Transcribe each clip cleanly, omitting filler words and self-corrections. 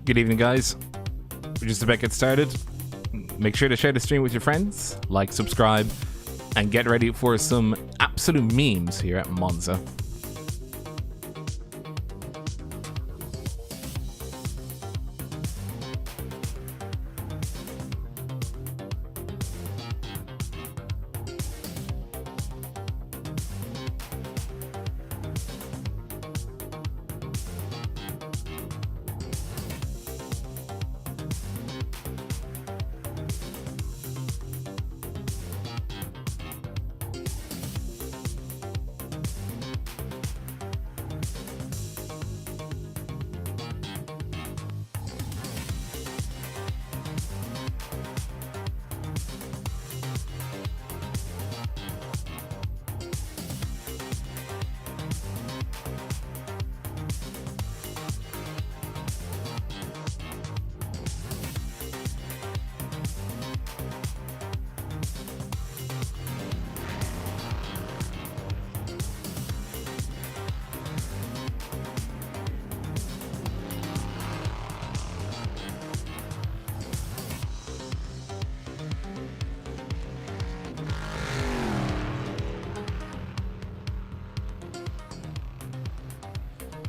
Good evening, guys. We're just about to get started. Make sure to share the stream with your friends, like, subscribe, and get ready for some absolute memes here at Monza.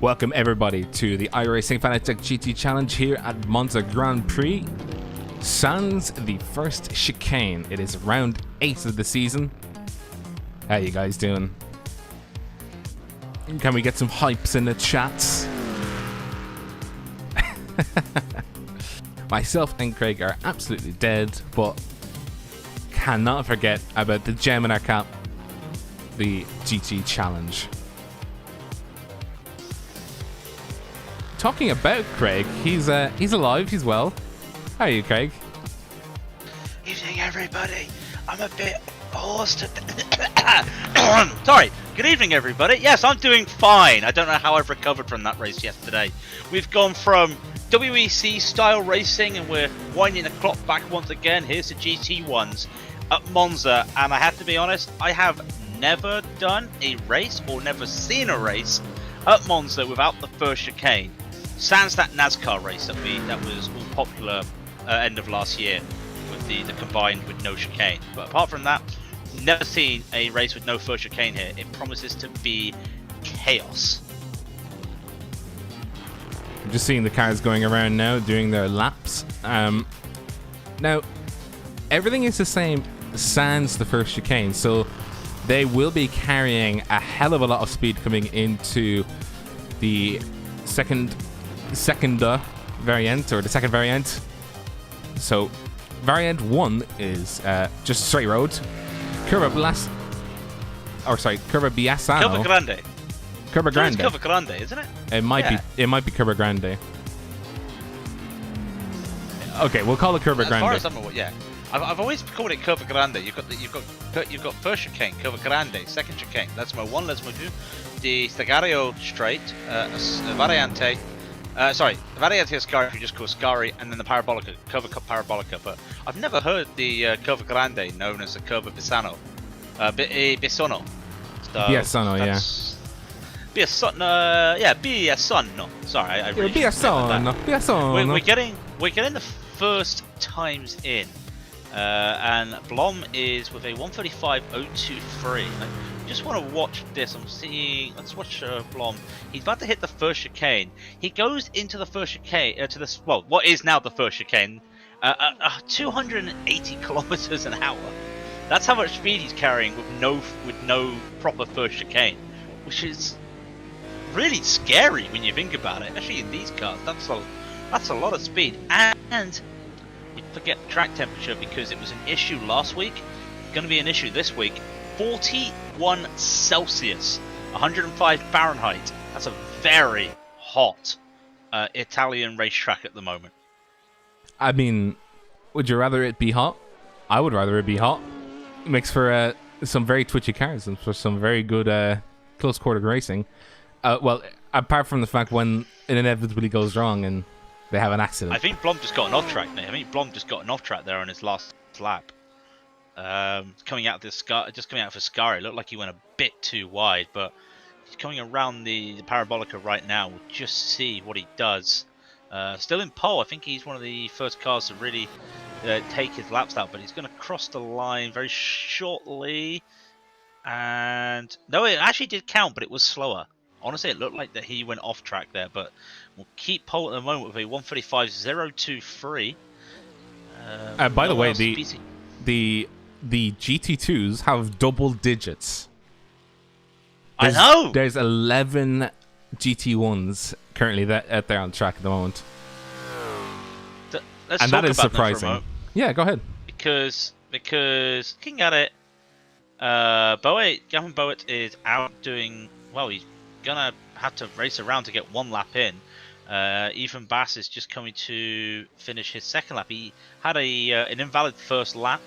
Welcome everybody to the iRacing Fanatec GT challenge here at Monza Grand Prix. Sans the first chicane. It is round 8 of the season. How you guys doing? Can we get some hypes in the chats? Myself and Craig are absolutely dead, but cannot forget about the gem in our cap, the GT challenge. Talking about Craig, he's alive, he's well. How are you, Craig? Evening, everybody. I'm a bit hoarse Sorry. Good evening, everybody. Yes, I'm doing fine. I don't know how I've recovered from that race yesterday. We've gone from WEC style racing and we're winding the clock back once again. Here's the GT1s at Monza, and I have to be honest, I have never done a race or never seen a race at Monza without the first chicane. Sans that NASCAR race that was all popular end of last year with the combined with no chicane. But apart from that, never seen a race with no first chicane here. It promises to be chaos. I'm just seeing the cars going around now doing their laps. Now everything is the same sans the first chicane, so they will be carrying a hell of a lot of speed coming into the second variant, or the second variant. So variant 1 is just straight road. Curva Biasano. Curva Grande. Curva Grande. Curva Grande, isn't it? It might be Curva Grande. Okay, we'll call it Curva Grande. As far as I'm aware, yeah. I've always called it Curva Grande. You've got first chicane, Curva Grande, second chicane. Lesmo 1, Lesmo 2, the Stagario straight, Variante. Variante Ascari, you just call Ascari, and then the Parabolica, Curva Parabolica. But I've never heard the Curva Grande known as the Curva Biasano. Biasano. So Biasano, yeah. Biasano, Biasano. Sorry, I really Biasano. We're getting the first times in. And Blom is with a 135.023. I just want to watch this. I'm seeing. Let's watch Blom. He's about to hit the first chicane. He goes into the first chicane what is now the first chicane, 280 kilometers an hour. That's how much speed he's carrying with no proper first chicane, which is really scary when you think about it. Especially in these cars, that's a lot of speed. And you forget track temperature because it was an issue last week. Going to be an issue this week. 41 Celsius, 105 Fahrenheit. That's a very hot Italian racetrack at the moment. I mean, would you rather it be hot? I would rather it be hot. It makes for some very twitchy cars and for some very good close quarter racing. Well, apart from the fact when it inevitably goes wrong and they have an accident. I think Blom just got an off track, mate. I think Blom just got an off track there on his last lap. Coming out of this just coming out for Scari, it looked like he went a bit too wide, but he's coming around the Parabolica right now. We'll just see what he does. Still in pole. I think he's one of the first cars to really take his laps out, but he's going to cross the line very shortly. And no, it actually did count, but it was slower. Honestly, it looked like that he went off track there, but we'll keep pole at the moment with a 1:35.023. By the way, the GT2s have double digits. I know. There's 11 GT1s currently that out there on track at the moment. Let's talk about surprising. Yeah, go ahead. Because looking at it, Gavin Boett is out doing well. He's gonna have to race around to get one lap in. Ethan Bass is just coming to finish his second lap. He had an invalid first lap,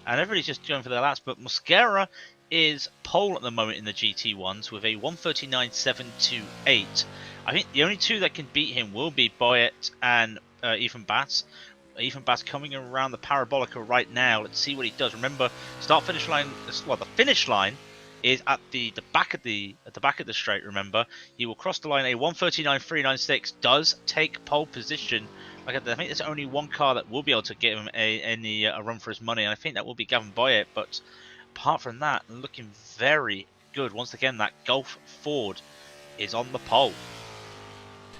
and everybody's just going for their laps. But Mosquera is pole at the moment in the GT1s with a 1:39.728. I think the only two that can beat him will be Boett and Ethan Bass. Ethan Bass coming around the Parabolica right now. Let's see what he does. Remember, start-finish line. Well, the finish line is at the back of the straight. Remember, he will cross the line. A 1:39.396 does take pole position. Like I think there's only one car that will be able to give him a run for his money, and I think that will be Gavin Boett. But apart from that, looking very good. Once again, that Golf Ford is on the pole.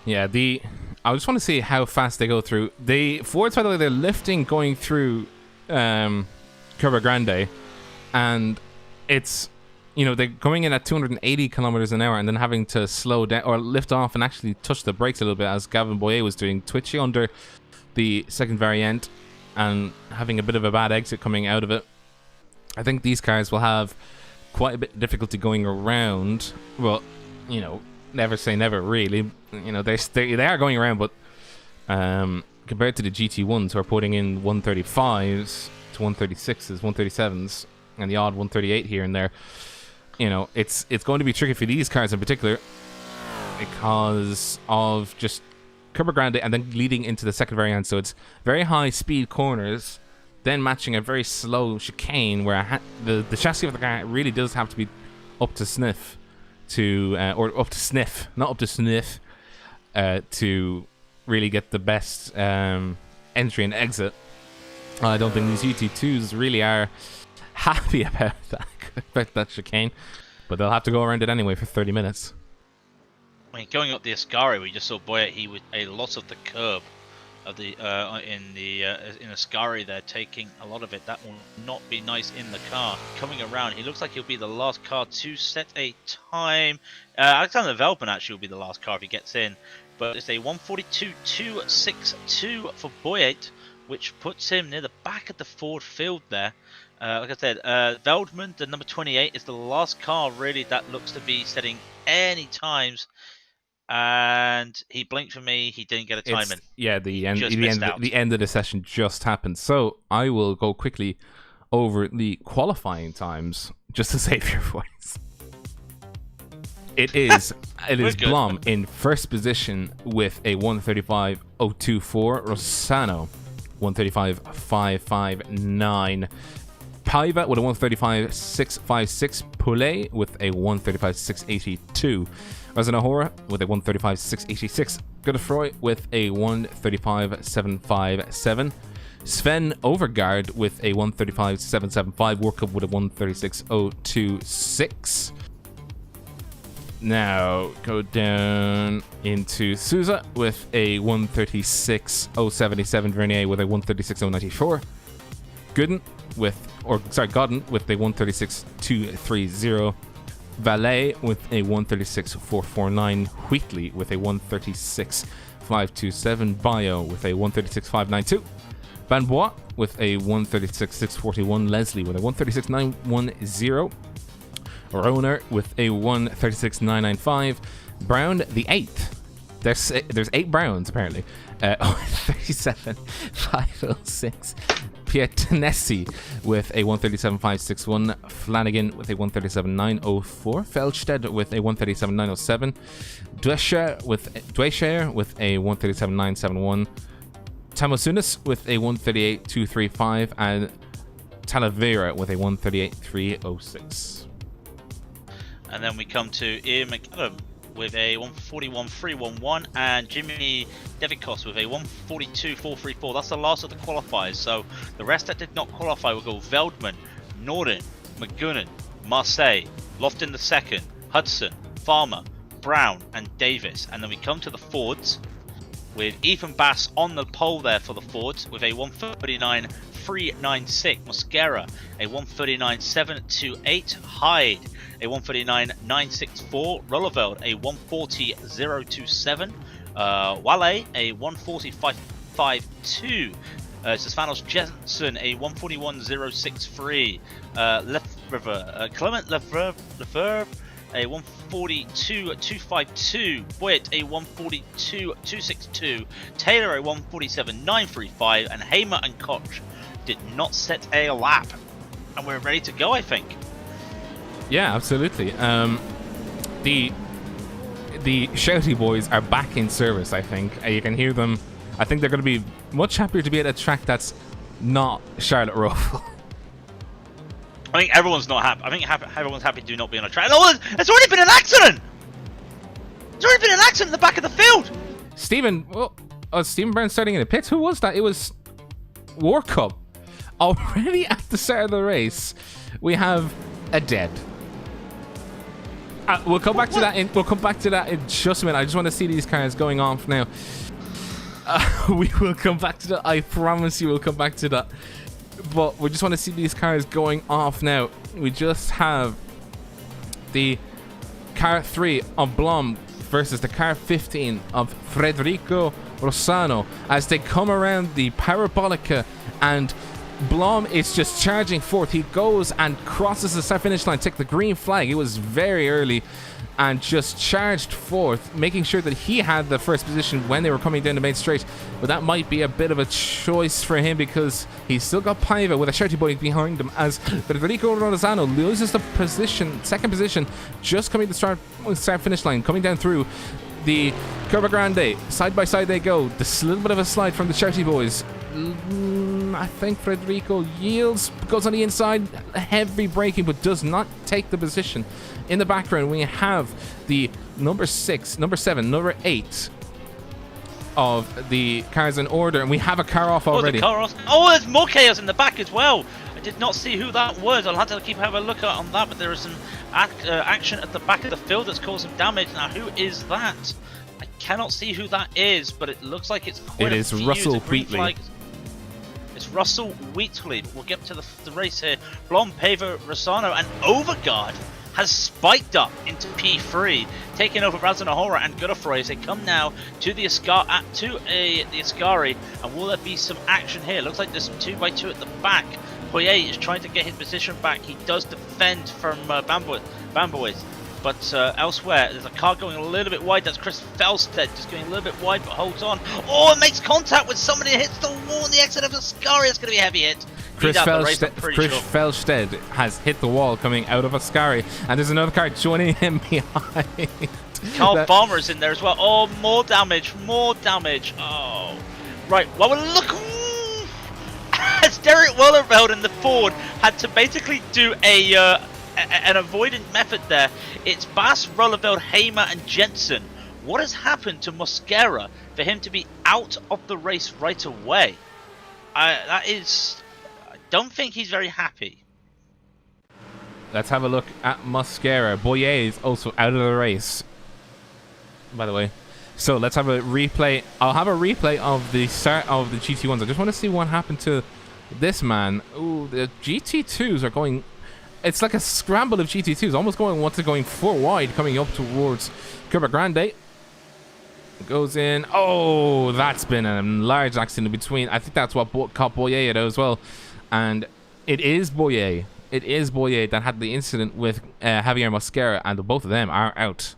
Yeah, I just want to see how fast they go through. The Fords, by the way, they're lifting going through Curva Grande, and it's, they're going in at 280 kilometers an hour and then having to slow down or lift off and actually touch the brakes a little bit, as Gavin Boett was doing, twitchy under the second variant and having a bit of a bad exit coming out of it. I think these cars will have quite a bit of difficulty going around. Well, never say never, really. They are going around, but compared to the GT1s who are putting in 135s to 136s, 137s, and the odd 138 here and there, it's going to be tricky for these cars in particular because of just Curva Grande and then leading into the second variant. So it's very high speed corners, then matching a very slow chicane where the chassis of the car really does have to be up to sniff or up to sniff, not up to sniff, to really get the best entry and exit. I don't think these GT2s really are happy about that chicane, but they'll have to go around it anyway for 30 minutes. I mean, going up the Ascari, we just saw Boett. He with a lot of the curb of the in Ascari. They're taking a lot of it. That will not be nice in the car. Coming around, he looks like he'll be the last car to set a time. Alexander Veltman actually will be the last car if he gets in, but it's a 1:42.262 for Boett, which puts him near the back of the Ford field there. Like I said, Veldman, the number 28, is the last car really that looks to be setting any times. And he blinked for me. He didn't get a time in. Yeah, the end of the session just happened. So I will go quickly over the qualifying times just to save your voice. It is Blom in first position with a 1:35.024. Rossano 1:35.559. Paiva with a 1:35.656. Poulet with a 1:35.682. Razanahora with a 1:35.686. Godefroy with a 1:35.757. Sven Overgaard with a 1:35.775. Workup with a 1:36.026. Now go down into Souza with a 1:36.077. Vernier with a 1:36.094. Godden with a 1:36.230. Valet with a 1:36.449. Wheatley with a 1:36.527. Bio with a 1:36.592. Van Bois with a 1:36.641. Leslie with a 1:36.910. Roner with a 1:36.995. Brown the 8th. There's 8 Browns apparently. 1:37.506. Piatanesi with a 1:37.561. Flanagan with a 1:37.904. Felstead with a 1:37.907. Dwesher with a 1:37.971. Tamosunis with a 1:38.235. And Talavera with a 1:38.306. And then we come to Ian McAdam with a 141.311, and Jimmy Devikos with a 142.434. That's the last of the qualifiers. So the rest that did not qualify will go Veldman, Norden, McGunnen, Marseille, Lofton II, Hudson, Farmer, Brown, and Davis. And then we come to the Fords with Ethan Bass on the pole there for the Fords with a 139.396. Mosquera a 139.728. Hyde a 139.964. Rolleveld a 140.027. Wale a 140.552. Sisfanos Jensen a 141.063. Clement Lefebvre a 142.252. Boyett a 142.262. Taylor a 147.935. And Hamer and Koch did not set a lap. And we're ready to go, I think. Yeah, absolutely. The Shouty boys are back in service, I think. You can hear them. I think they're going to be much happier to be at a track that's not Charlotte Ruffle. I think everyone's not happy. I think everyone's happy to not be on a track. Oh, there's already been an accident! There's already been an accident in the back of the field! Stephen, Stephen Brown starting in the pits. Who was that? It was War Cup. Already at the start of the race, we have a dead. We'll come back to that. We'll come back to that in just a minute. I just want to see these cars going off now. We will come back to that. I promise you, we'll come back to that. But we just want to see these cars going off now. We just have the car 3 of Blom versus the car 15 of Federico Rossano as they come around the Parabolica, and Blom is just charging forth. He goes and crosses the start finish line, take the green flag. It was very early and just charged forth, making sure that he had the first position when they were coming down the main straight. But that might be a bit of a choice for him because he's still got Paiva with a Shouty boy behind him as Federico Rossano loses the position, second position, just coming to start finish line, coming down through the Curva Grande. Side by side they go. This little bit of a slide from the Shouty boys. I think Federico yields, goes on the inside, heavy braking, but does not take the position. In the background, we have the number 6, number 7, number 8 of the cars in order, and we have a car off already. The car off. Oh, there's more chaos in the back as well. I did not see who that was. I'll have to keep having a look on that, but there is some action at the back of the field that's causing damage. Now, who is that? I cannot see who that is, but it looks like it's quite It is Russell Wheatley. It's Russell Wheatley. We'll get to the race here. Blom, Pava, Rossano, and Overguard has spiked up into P3, taking over Razanahora and Godofroy as they come now to the Ascari. And will there be some action here? Looks like there's some 2x2 at the back. Poirier is trying to get his position back. He does defend from Bambois. But elsewhere, there's a car going a little bit wide. That's Chris Felstead just going a little bit wide, but holds on. Oh, it makes contact with somebody that hits the wall on the exit of the Ascari. It's going to be a heavy hit. Chris Felstead has hit the wall coming out of Ascari, and there's another car joining him behind. Carl Farmer is in there as well. Oh, more damage, more damage. Oh, right. Well, look. As Derek Wellerveld and the Ford had to basically do an avoidant method there. It's Bass, Rollerveld, Hamer, and Jensen. What has happened to Mosquera for him to be out of the race right away? I don't think he's very happy. Let's have a look at Mosquera. Boyer is also out of the race, by the way. So let's have a replay. I'll have a replay of the start of the GT1s. I just want to see what happened to this man. Ooh, the GT2s are going... It's like a scramble of GT2s, almost going going 4 wide, coming up towards Curva Grande. Goes in. Oh, that's been a large accident in between. I think that's what caught Boyer out as well. And it is Boyer. It is Boyer that had the incident with Javier Mosquera, and both of them are out.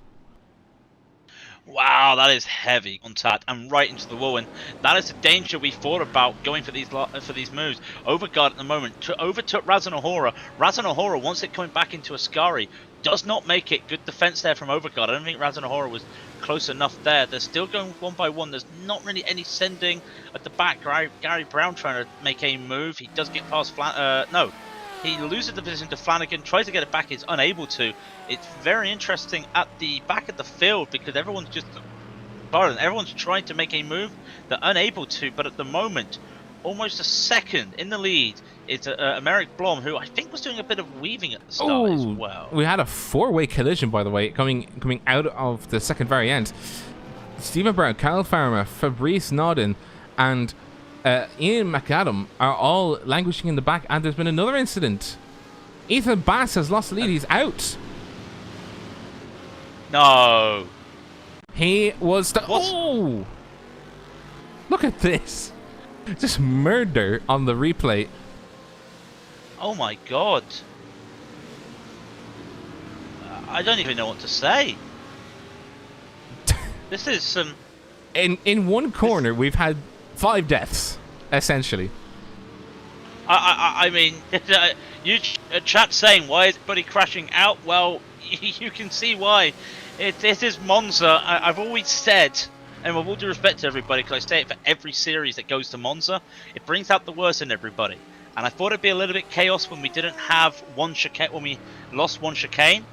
Wow, that is heavy contact and right into the wall, and that is the danger we thought about going for these moves. Overguard at the moment overtook Razanahora. Razanahora, once it coming back into Ascari, does not make it. Good defense there from Overguard. I don't think Razanahora was close enough there. They're still going one by one. There's not really any sending at the back. Gary Brown trying to make a move. He does get past no. He loses the position to Flanagan, tries to get it back, is unable to. It's very interesting at the back of the field because everyone's trying to make a move. They're unable to, but at the moment, almost a second in the lead. It's Merrick Blom, who I think was doing a bit of weaving at the start as well. We had a four-way collision, by the way, coming out of the second very end. Stephen Brown, Kyle Farmer, Fabrice Nodin, and Ian McAdam are all languishing in the back, and there's been another incident. Ethan Bass has lost the lead. He's out. No. He was... Oh! Look at this. Just murder on the replay. Oh my god. I don't even know what to say. This is some... In one corner, we've had 5 deaths, essentially. I mean, you chat saying, why is everybody crashing out? Well, you can see why. It is Monza. I've always said, and with all due respect to everybody, because I say it for every series that goes to Monza, it brings out the worst in everybody. And I thought it'd be a little bit chaos when we didn't have one chicane, when we lost one chicane,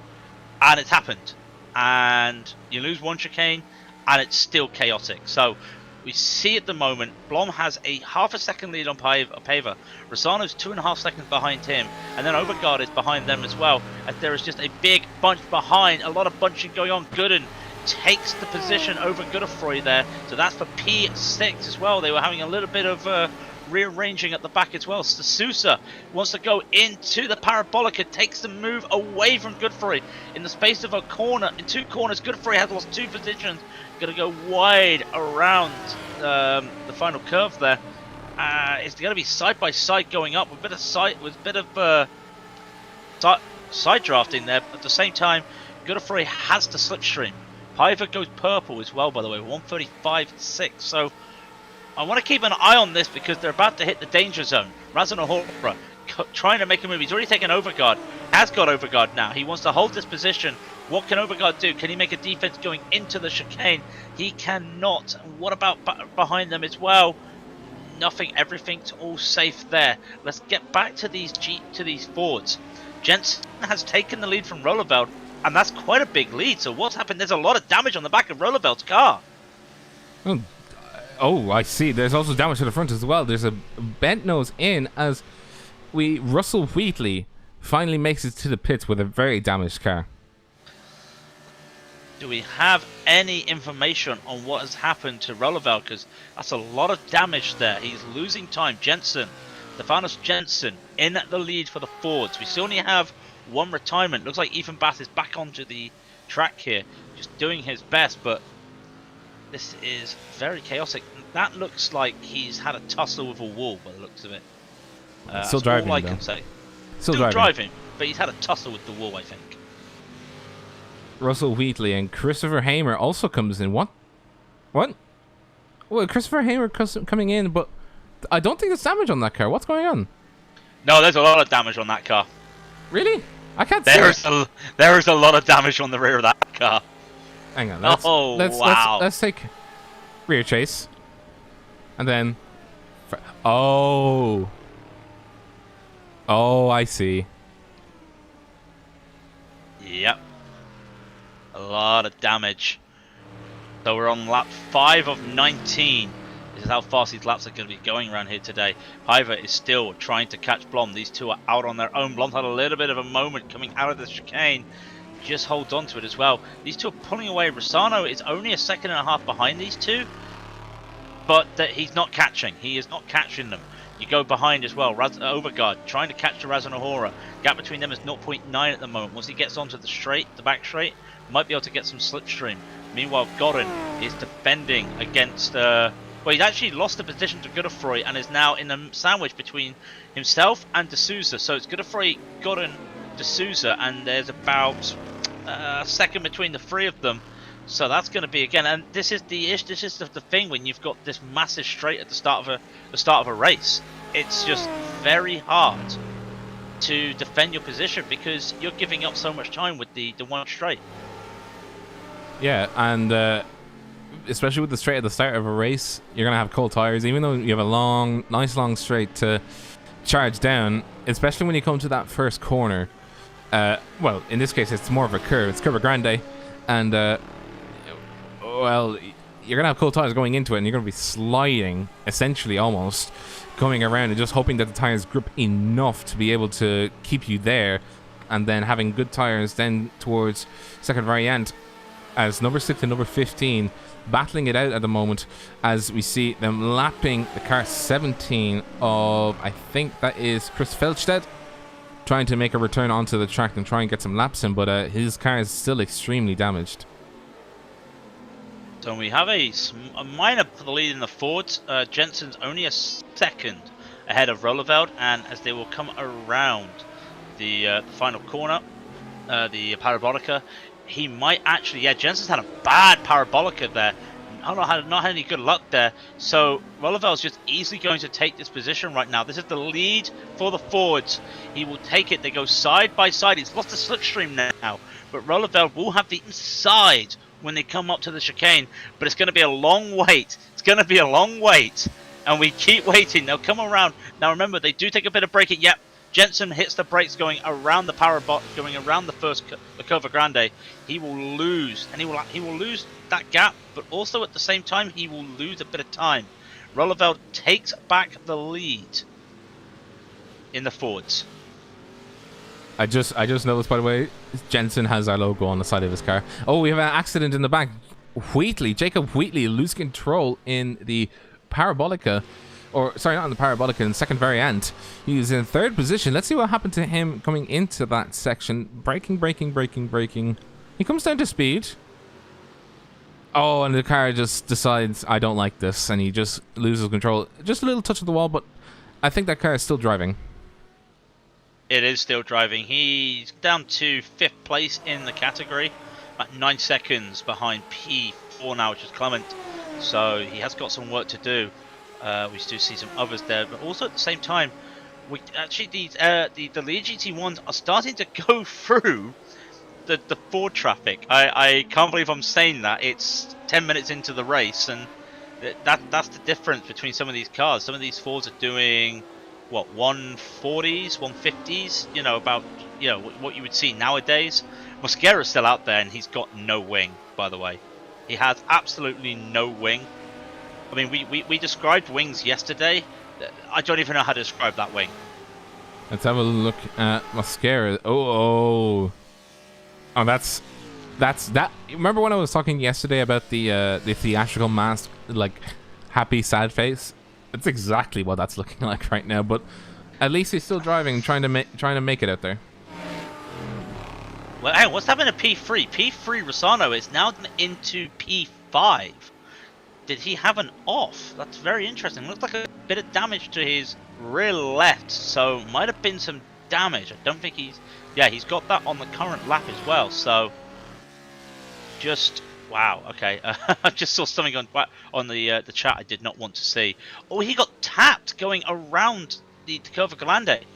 and it's happened. And you lose one chicane, and it's still chaotic. So we see at the moment, Blom has a half a second lead on Pava. Rosano's 2.5 seconds behind him, and then Overgaard is behind them as well. As there is just a big bunch behind, a lot of bunching going on. Gooden takes the position over Godefroy there, so that's for P6 as well. They were having a little bit of rearranging at the back as well. Sousa wants to go into the Parabolica, takes the move away from Godefroy in the space of a corner. In 2 corners, Godefroy has lost 2 positions. Going to go wide around the final curve there. It's going to be side by side going up with a bit of side drafting there. At the same time, Godefroy has the slipstream. Piver goes purple as well, by the way, 135.6. So I want to keep an eye on this because they're about to hit the danger zone. Razanahora trying to make a move. He's already taken Overgaard. Has got Overgaard now. He wants to hold this position. What can Overgaard do? Can he make a defense going into the chicane? He cannot. What about behind them as well? Nothing. Everything's all safe there. Let's get back to these Fords. Jensen has taken the lead from Rollerveld, and that's quite a big lead. So what's happened? There's a lot of damage on the back of Rollerveld's car. Oh, I see. There's also damage to the front as well. There's a bent nose in as Russell Wheatley finally makes it to the pits with a very damaged car. Do we have any information on what has happened to Rollerveld? Because that's a lot of damage there. He's losing time. Stefanos Jensen in the lead for the Fords. We still only have 1 retirement. Looks like Ethan Bass is back onto the track here, just doing his best, but this is very chaotic. That looks like he's had a tussle with a wall by the looks of it. Still driving, all I can say. Still driving, but he's had a tussle with the wall, I think. Russell Wheatley and Christopher Hamer also comes in. What? Well, Christopher Hamer coming in, but I don't think there's damage on that car. What's going on? No, there's a lot of damage on that car. Really? I can't see. There is a lot of damage on the rear of that car. Hang on. Wow. Let's take rear chase, and then. Oh, I see. Yep. A lot of damage. So we're on lap 5 of 19. This is how fast these laps are going to be going around here today. Piver is still trying to catch Blom. These two are out on their own. Blom had a little bit of a moment coming out of the chicane. Just holds on to it as well. These two are pulling away. Rosano is only a 1.5 seconds behind these two. But he's not catching. He is not catching them. You go behind as well. Overgaard trying to catch the Razanahora. Gap between them is 0.9 at the moment. Once he gets onto the back straight, might be able to get some slipstream. Meanwhile, Godin is defending against... well, he's actually lost the position to Godefroy and is now in a sandwich between himself and D'Souza. So it's Godefroy, Godin, D'Souza, and there's about a second between the 3 of them. So that's going to be again, and this is the thing when you've got this massive straight at the start of a race. It's just very hard to defend your position because you're giving up so much time with the one straight. Yeah, and especially with the straight at the start of a race, you're gonna have cold tires. Even though you have a nice long straight to charge down, especially when you come to that first corner. Well, in this case, it's more of a curve. It's Curva Grande, and well, you're gonna have cold tires going into it, and you're gonna be sliding, essentially, almost going around, and just hoping that the tires grip enough to be able to keep you there, and then having good tires then towards second variant, as number 6 and number 15 battling it out at the moment, as we see them lapping the car 17 of, I think that is Chris Feldstedt, trying to make a return onto the track and try and get some laps in, but his car is still extremely damaged. So we have a minor for the lead in the Fords. Jensen's only a second ahead of Roeleveld, and as they will come around the final corner, the Parabolica, he might actually, yeah, Jensen's had a bad Parabolica there. I don't know, not had any good luck there. So Roeleveld's just easily going to take this position right now. This is the lead for the Fords. He will take it. They go side by side. He's lost the slipstream now, but Roeleveld will have the inside when they come up to the chicane. But it's going to be a long wait. It's going to be a long wait, and we keep waiting. They'll come around. Now remember, they do take a bit of braking. Yep. Jensen hits the brakes going around the going around the Curva Grande. He will lose, and he will lose that gap, but also at the same time he will lose a bit of time. Roeleveld takes back the lead in the Fords. I just noticed, by the way, Jensen has our logo on the side of his car. Oh, we have an accident in the back. Jacob Wheatley lose control in the Parabolica. Or, sorry, not in the Parabolica, in the second variant. He's in third position. Let's see what happened to him coming into that section. Braking. He comes down to speed. Oh, and the car just decides, I don't like this, and he just loses control. Just a little touch of the wall, but I think that car is still driving. It is still driving. He's down to 5th place in the category, at 9 seconds behind P4 now, which is Clement. So he has got some work to do. We do see some others there, but also at the same time, we actually the Lear GT1s are starting to go through the Ford traffic. I can't believe I'm saying that. It's 10 minutes into the race, and that's the difference between some of these cars. Some of these Fords are doing what, 140s, 150s. You know, about what you would see nowadays. Mosquera's still out there, and he's got no wing. By the way, he has absolutely no wing. I mean, we described wings yesterday. I don't even know how to describe that wing. Let's have a look at Mosquera. Oh, that's that. Remember when I was talking yesterday about the theatrical mask, like happy sad face? That's exactly what that's looking like right now. But at least he's still driving, trying to make it out there. Well, hey, what's happening to P3? P3 Rosano is now into P5. Did he have an off? That's very interesting. Looks like a bit of damage to his rear left, so might have been some damage. I don't think he's... Yeah, he's got that on the current lap as well, so... Just... Wow, okay. I just saw something on the chat I did not want to see. Oh, he got tapped going around the Curva Grande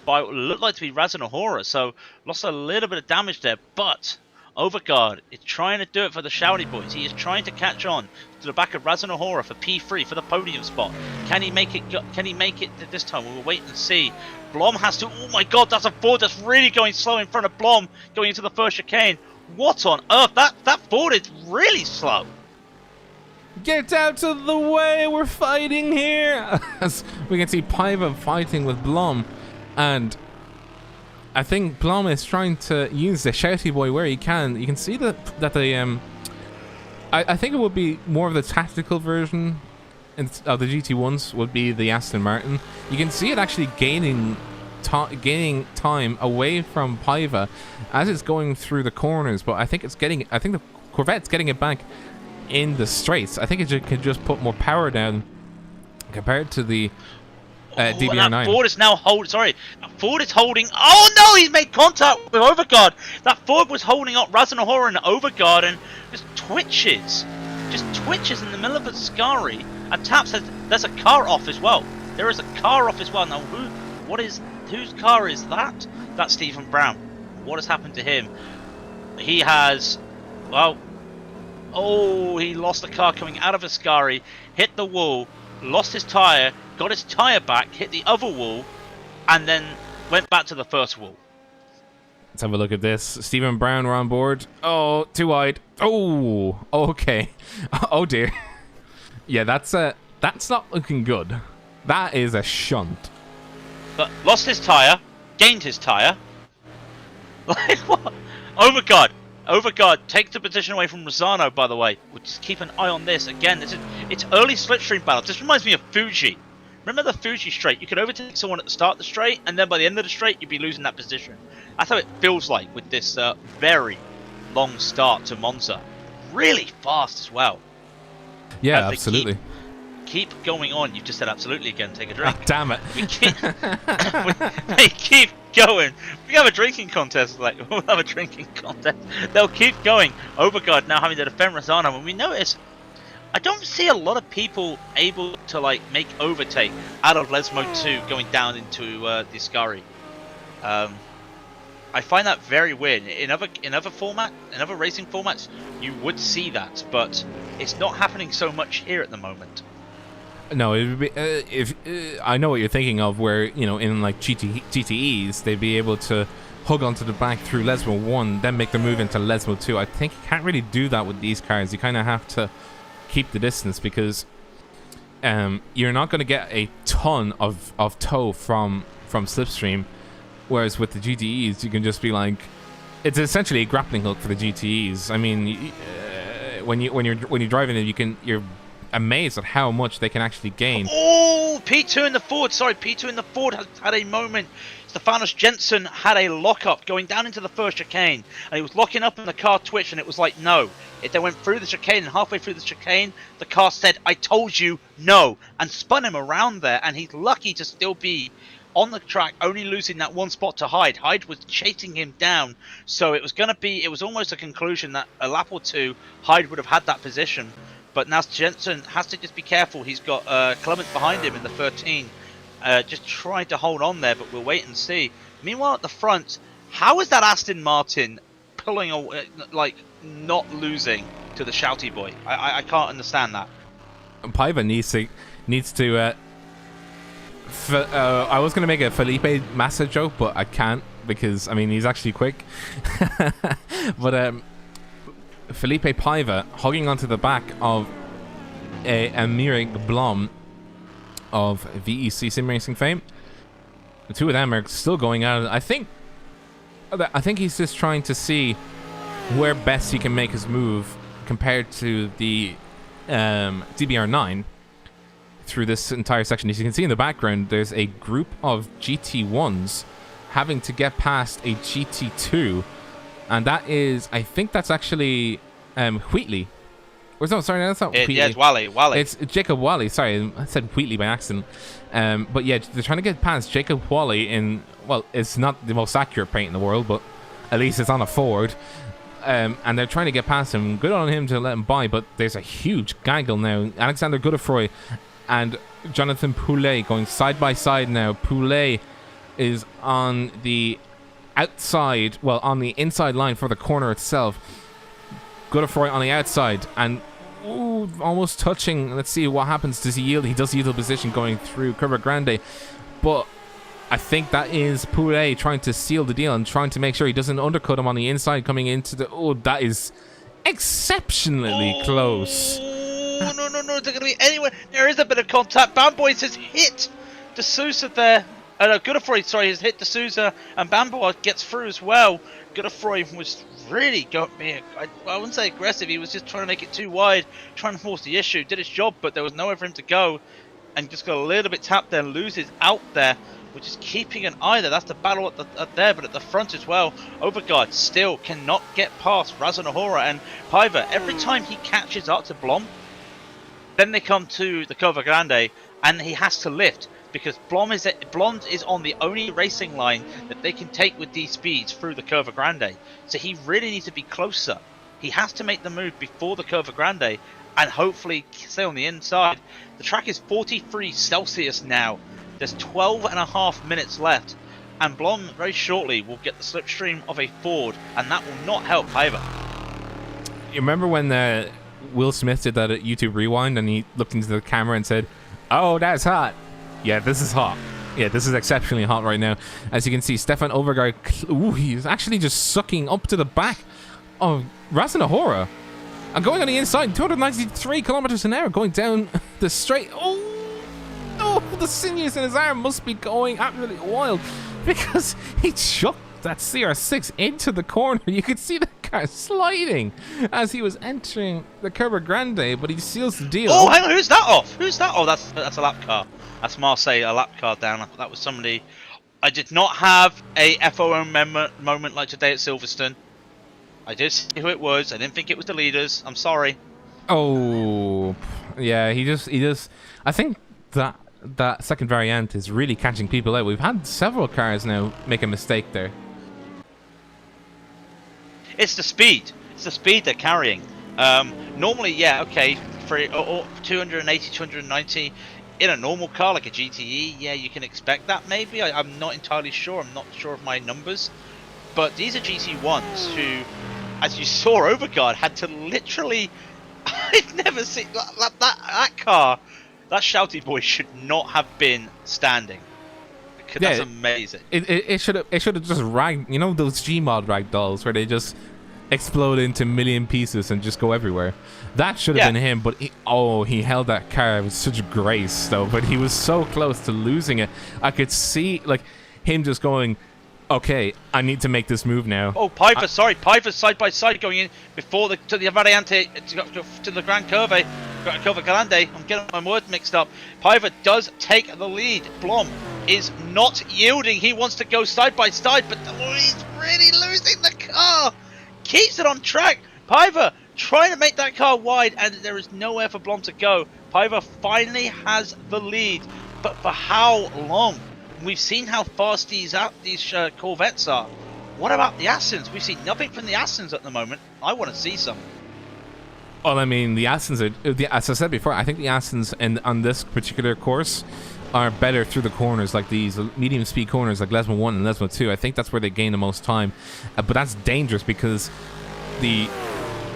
by what looked like to be Razanahora, so lost a little bit of damage there, but... Overguard is trying to do it for the Shouty boys. He is trying to catch on to the back of Razanahora for P3 for the podium spot. Can he make it? Can he make it this time? We will wait and see. Blom has to. Oh my God, that's a Ford that's really going slow in front of Blom going into the first chicane. What on earth? That Ford is really slow. Get out of the way! We're fighting here. As we can see Paiva fighting with Blom, and I think Blom is trying to use the Shouty boy where he can. You can see that the I think it would be more of the tactical version of the GT1s would be the Aston Martin. You can see it actually gaining time away from Paiva as it's going through the corners, but I think the Corvette's getting it back in the straights. I think it can just put more power down compared to the DBR9. That Ford is now holding. Sorry, that Ford is holding. Oh no, he's made contact with Overguard. That Ford was holding up Razanahora and Overguard and just twitches in the middle of a Scari. And Tap says there's a car off as well. There is a car off as well. Now, whose car is that? That's Stephen Brown. What has happened to him? He has, well, he lost the car coming out of a Scari, hit the wall, lost his tyre, got his tyre back, hit the other wall, and then went back to the first wall. Let's have a look at this. Stephen Brown, we're on board. Oh, too wide. Oh, okay. Oh dear. Yeah, that's not looking good. That is a shunt. But lost his tyre, gained his tyre. Like what? Overguard, take the position away from Rosano, by the way. We'll just keep an eye on this. Again, it's early slipstream battles. This reminds me of Fuji. Remember the Fuji straight? You could overtake someone at the start of the straight, and then by the end of the straight, you'd be losing that position. That's how it feels like with this very long start to Monza. Really fast as well. Yeah, absolutely. Keep going on. You just said absolutely again. Take a drink. Oh, damn it. They keep going. We have a drinking contest. We'll have a drinking contest. They'll keep going. Overguard now having to defend Rosano. And we notice, I don't see a lot of people able to make overtake out of Lesmo 2 going down into the Ascari. I find that very weird. In other racing formats, you would see that, but it's not happening so much here at the moment. No, it would be if I know what you're thinking of, where in GTEs they'd be able to hug onto the back through Lesmo 1, then make the move into Lesmo 2. I think you can't really do that with these cars. You kind of have to keep the distance because you're not going to get a ton of tow from Slipstream, whereas with the GTEs you can just be like, it's essentially a grappling hook for the GTEs. I mean, when you're driving it, you're amazed at how much they can actually gain. Oh, P2 in the Ford. Sorry, P2 in the Ford has had a moment. Stefanos Jensen had a lock-up going down into the first chicane, and he was locking up and the car twitched, and it was like, no. If they went through the chicane, and halfway through the chicane, the car said, I told you no, and spun him around there, and he's lucky to still be on the track, only losing that one spot to Hyde. Hyde was chasing him down, so it was almost a conclusion that a lap or two, Hyde would have had that position. But now Jensen has to just be careful. He's got Clement behind him in the 13. Just trying to hold on there, but we'll wait and see. Meanwhile, at the front, how is that Aston Martin pulling away, not losing to the shouty boy? I can't understand that. Paiva needs to. I was going to make a Felipe Massa joke, but I can't because he's actually quick. But Felipe Paiva hugging onto the back of a Mirik Blom of VEC Sim Racing fame. The two of them are still going at it. I think he's just trying to see where best he can make his move compared to the DBR9 through this entire section. As you can see in the background, there's a group of GT1s having to get past a GT2. And that is, I think that's actually Wheatley. Or no, sorry, that's not Wheatley. Yeah, it's Wally. It's Jacob Wally. Sorry, I said Wheatley by accident. But yeah, they're trying to get past Jacob Wally in, well, it's not the most accurate paint in the world, but at least it's on a Ford. And they're trying to get past him. Good on him to let him by, but there's a huge gaggle now. Alexander Godefroy and Jonathan Poulet going side by side now. Poulet is on the outside, well, on the inside line for the corner itself. Godefroy on the outside and almost touching. Let's see what happens. Does he yield? He does yield the position going through Curva Grande, but I think that is Poulet trying to seal the deal and trying to make sure he doesn't undercut him on the inside coming into the... Oh, that is exceptionally close. No, they're going to be anywhere. There is a bit of contact. Bamboys has hit D'Souza there. Godefroy, has hit D'Souza, and Bamboy gets through as well. Godefroy was really I wouldn't say aggressive. He was just trying to make it too wide, trying to force the issue. Did his job, but there was nowhere for him to go, and just got a little bit tapped there, loses out there, which is keeping an eye there. That's the battle at there, but at the front as well. Overguard still cannot get past Razanahora and Paiva. Every time he catches up to Blom, then they come to the Curva Grande, and he has to lift. Because Blond is on the only racing line that they can take with these speeds through the Curva Grande. So he really needs to be closer. He has to make the move before the Curva Grande and hopefully stay on the inside. The track is 43 Celsius now. There's 12.5 minutes left. And Blond very shortly will get the slipstream of a Ford, and that will not help Paiva. You remember when Will Smith did that at YouTube Rewind and he looked into the camera and said, "Oh, that's hot." Yeah, this is hot. Yeah, this is exceptionally hot right now. As you can see, Stefan Overgaard, he's actually just sucking up to the back of Razanahora. And going on the inside, 293 kilometers an hour, going down the straight. Oh, the sinews in his arm must be going absolutely wild, because he chucked that CR6 into the corner. You could see the car sliding as he was entering the Curva Grande, but he seals the deal. Oh, hang on, who's that off? Who's that? Oh, that's a lap car. That's Marseille, a lap car down. That was somebody. I did not have a FOM moment like today at Silverstone. I did see who it was. I didn't think it was the leaders. I'm sorry. Oh, yeah. He just. I think that second variant is really catching people out. We've had several cars now make a mistake there. It's the speed. It's the speed they're carrying. Normally, yeah, okay, for 280, 290 in a normal car like a GTE, yeah, you can expect that maybe. I'm not entirely sure. I'm not sure of my numbers. But these are GT1s who, as you saw, Overgaard had to literally... I've never seen... That car, that shouty boy should not have been standing. That's amazing. It should have just ragged, you know, those Gmod rag dolls where they just explode into a million pieces and just go everywhere. That should have been him, but he held that car with such grace though, but he was so close to losing it. I could see like him just going, okay, I need to make this move now. Oh, Piper, sorry, Piper's side by side going in before to the Variante to the Grand Curve Grande. I'm getting my words mixed up. Piper does take the lead. Blom is not yielding. He wants to go side by side, but he's really losing the car. Keeps it on track. Piper trying to make that car wide, and there is nowhere for Blom to go. Piper finally has the lead, but for how long? We've seen how fast these Corvettes are. What about the Astons? We've seen nothing from the Astons at the moment. I want to see some. Well, I mean, the Astons are, as I said before, I think the Astons on this particular course are better through the corners, like these medium speed corners like Lesmo 1 and Lesmo 2. I think that's where they gain the most time. But that's dangerous because the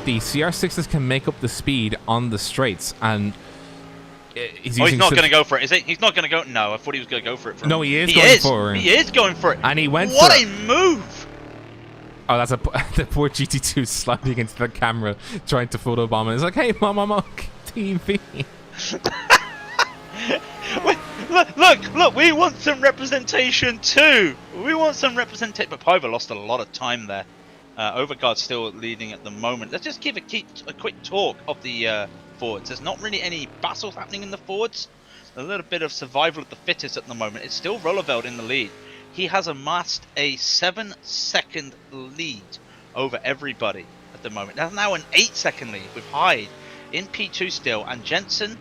CR6s can make up the speed on the straights, and he's not going to go for it, is he? He's not going to go. No, I thought he was going to go for it. No, he is going for it. He is going for it. And he went what for it. What a move! Oh, that's the poor GT2 sliding into the camera, trying to photobomb it. It's like, hey, mom, TV. Look, we want some representation too. We want some representation. But Piper lost a lot of time there. Overgaard's still leading at the moment. Let's just give a quick talk of the forwards. There's not really any battles happening in the forwards. A little bit of survival of the fittest at the moment. It's still Rolleveld in the lead. He has amassed a 7-second lead over everybody at the moment. That's now an 8-second lead with Hyde in P2 still, and Jensen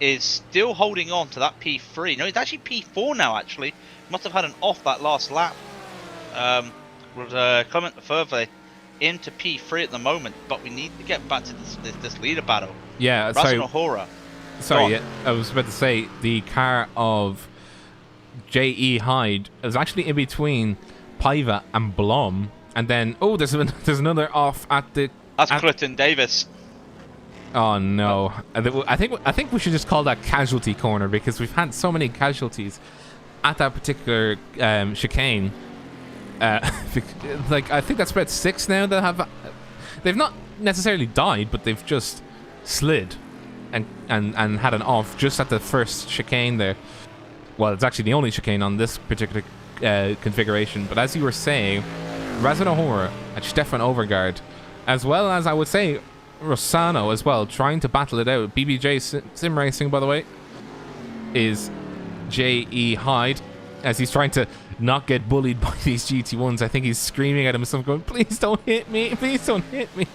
is still holding on to that P3. No, it's actually P4 now, actually. Must have had an off that last lap. With Clement Lefebvre into P3 at the moment, but we need to get back to this leader battle. Yeah, sorry, I was about to say, the car of J.E. Hyde is actually in between Paiva and Blom, and then, oh, there's another off at the... That's Clinton Davis. Oh no! I think we should just call that casualty corner, because we've had so many casualties at that particular chicane. Like, I think that's about 6 now that they've not necessarily died, but they've just slid and had an off just at the first chicane there. Well, it's actually the only chicane on this particular configuration. But as you were saying, Razanahora and Stefan Overgaard, as well as, I would say, Rossano as well, trying to battle it out. BBJ Sim Racing, by the way, is J.E. Hyde, as he's trying to not get bullied by these GT1s. I think he's screaming at himself, going, please don't hit me, please don't hit me.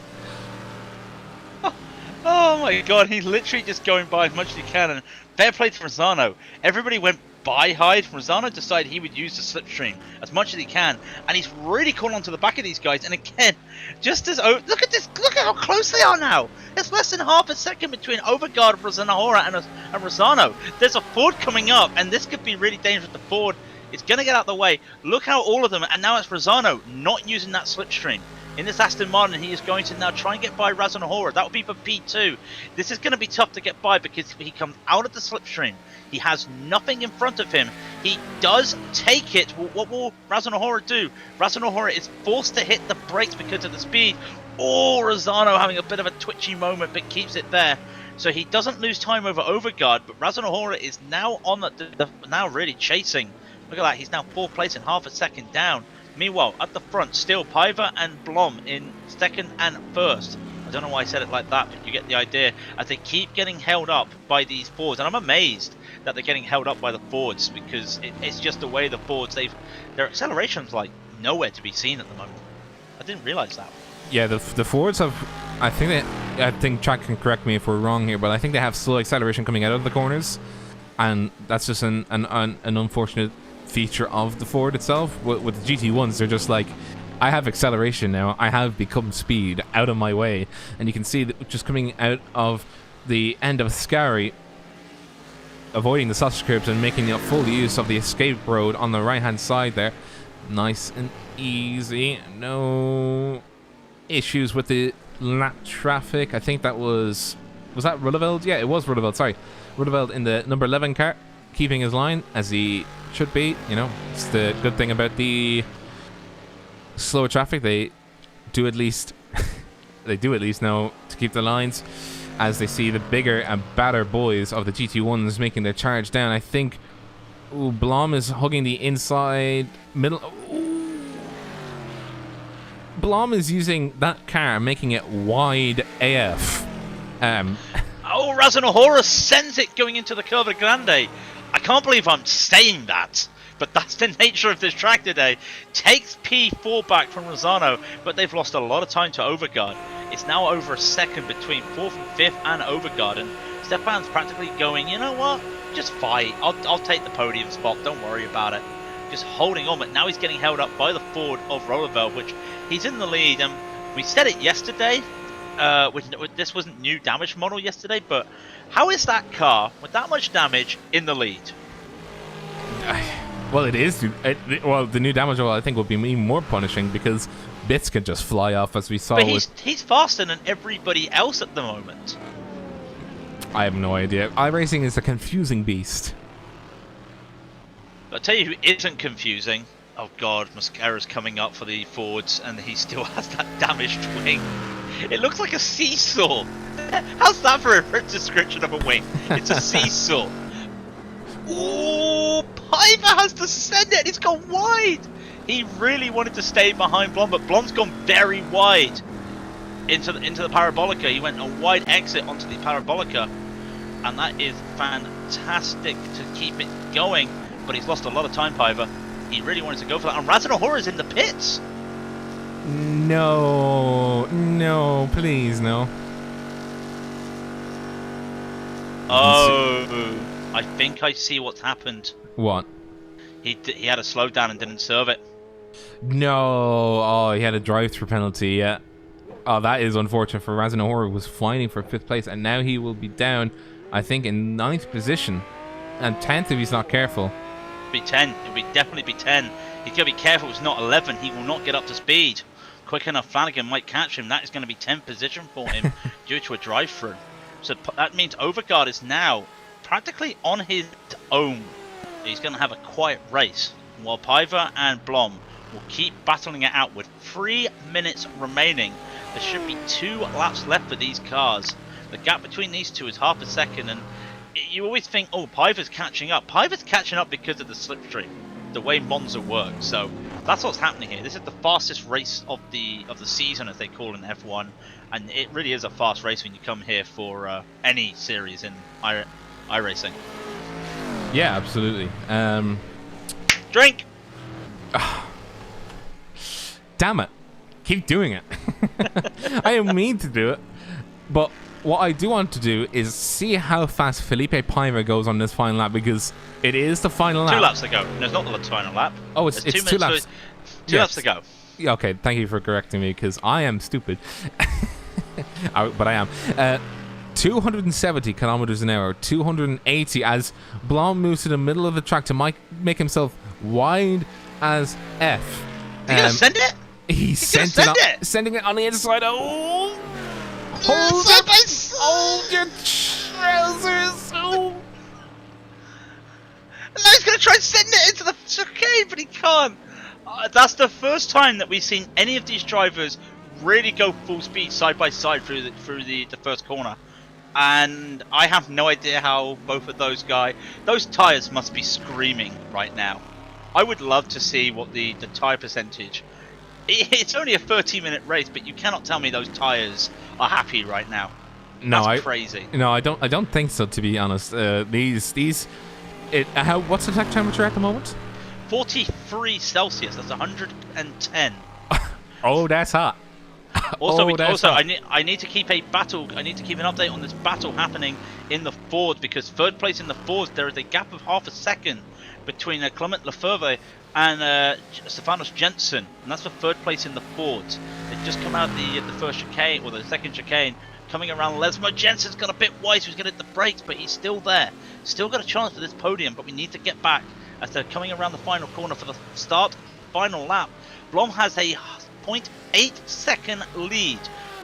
Oh my god, he's literally just going by as much as he can, and fair play to Rossano. Everybody went by Hyde. Rossano decided he would use the slipstream as much as he can, and he's really caught onto the back of these guys. And again, just as look at this, look at how close they are now. It's less than half a second between Overgaard, Razanahora, and Rossano. There's a Ford coming up, and this could be really dangerous. The Ford is going to get out of the way. Look how all of them, and now it's Rossano not using that slipstream. In this Aston Martin, he is going to now try and get by Razanahora. That would be for P2. This is going to be tough to get by because he comes out of the slipstream. He has nothing in front of him. He does take it. What will Razanohora do? Razanohora is forced to hit the brakes because of the speed. Oh, Rosano having a bit of a twitchy moment, but keeps it there. So he doesn't lose time over Overguard, but Razanohora is now on now really chasing. Look at that, he's now 4th place and half a second down. Meanwhile, at the front, still Piver and Blom in 2nd and 1st. I don't know why I said it like that, but you get the idea. As they keep getting held up by these Fords, and I'm amazed that they're getting held up by the Fords, because it's just the way the Fords, their acceleration's like nowhere to be seen at the moment. I didn't realise that. Yeah, the Fords have, I think Chad can correct me if we're wrong here, but I think they have slow acceleration coming out of the corners, and that's just an unfortunate feature of the Ford itself. With the GT1s, they're just like, I have acceleration now, I have become speed, out of my way. And you can see that just coming out of the end of Scary, avoiding the sausage curbs and making full use of the escape road on the right hand side there. Nice and easy, no issues with the lap traffic. I think that was that Rudeveld? Yeah, it was Rudeveld, sorry. Rudeveld in the number 11 car, keeping his line as he should be. You know, it's the good thing about the slower traffic. They do at least know to keep the lines, as they see the bigger and badder boys of the GT1s making their charge down. I think Blom is hugging the inside middle. Blom is using that car, making it wide AF. Oh, Razanohora sends it going into the Curva Grande. I can't believe I'm saying that, but that's the nature of this track today. Takes P4 back from Rosano, but they've lost a lot of time to Overguard. It's now over a second between 4th and 5th and Overguard, and Stefan's practically going, you know what, just fight. I'll take the podium spot, don't worry about it. Just holding on, but now he's getting held up by the Ford of Rollerveld, which he's in the lead. And we said it yesterday, this wasn't new damage model yesterday, but how is that car with that much damage in the lead? Well, it is. Well, the new damage model I think will be even more punishing, because bits can just fly off, as we saw. But he's faster than everybody else at the moment. I have no idea. iRacing is a confusing beast. I'll tell you who isn't confusing. Oh god, Mascara's coming up for the Fords, and he still has that damaged wing. It looks like a seesaw. How's that for a description of a wing? It's a seesaw. Ooh, Piver has to send it. It's gone wide. He really wanted to stay behind Blom, but Blom's gone very wide into the Parabolica. He went a wide exit onto the Parabolica, and that is fantastic to keep it going. But he's lost a lot of time, Piver. He really wanted to go for that. And Razanohora in the pits. No, please, no. Oh, I think I see what's happened. What? He had a slowdown and didn't serve it. No, oh, he had a drive-through penalty, yeah. Oh, that is unfortunate for Razanohora, who was fighting for 5th place, and now he will be down, I think, in 9th position. And 10th if he's not careful. Be 10. It'll be definitely be 10. He's got to be careful. It's not 11. He will not get up to speed. Quick enough, Flanagan might catch him. That is going to be 10th position for him due to a drive-through. So that means Overguard is now practically on his own. He's going to have a quiet race, while Piver and Blom will keep battling it out with 3 minutes remaining. There should be 2 laps left for these cars. The gap between these two is half a second, and you always think, oh, Piver's catching up. Piver's catching up because of the slipstream, the way Monza works. So that's what's happening here. This is the fastest race of the season, as they call in F1, and it really is a fast race when you come here for any series in iRacing. Yeah, absolutely. Drink. Damn it! Keep doing it. I didn't mean to do it, but what I do want to do is see how fast Felipe Piver goes on this final lap, because it is the final lap. 2 laps to go. No, it's not the final lap. Oh, it's 2 laps. 2 laps to go. Yeah, okay, thank you for correcting me, because I am stupid. But I am. 270 kilometers an hour, 280 as Blom moves to the middle of the track to make himself wide as F. Is he gonna send it? He's sending it on the inside. Oh! Hold your trousers. Oh. No, he's gonna to try sending it into the chicane, but he can't. That's the first time that we've seen any of these drivers really go full speed side by side through the first corner. And I have no idea how both of those tyres must be screaming right now. I would love to see what the tyre percentage. It's only a 30-minute race, but you cannot tell me those tyres are happy right now. No, That's crazy. No, I don't think so. To be honest, what's the exact temperature at the moment? 43 Celsius. That's 110. Oh, that's hot. Also, I need to keep a battle. I need to keep an update on this battle happening in the Fords, because third place in the Fords, there is a gap of half a second between Clement Lefebvre and Stefanos Jensen, and that's for third place in the Fords. They've just come out the first chicane, or the second chicane, coming around Lesmo. Jensen's got a bit wide, so he's going to hit the brakes, but he's still there. Still got a chance for this podium, but we need to get back as they're coming around the final corner for the final lap. Blom has a 0.8 second lead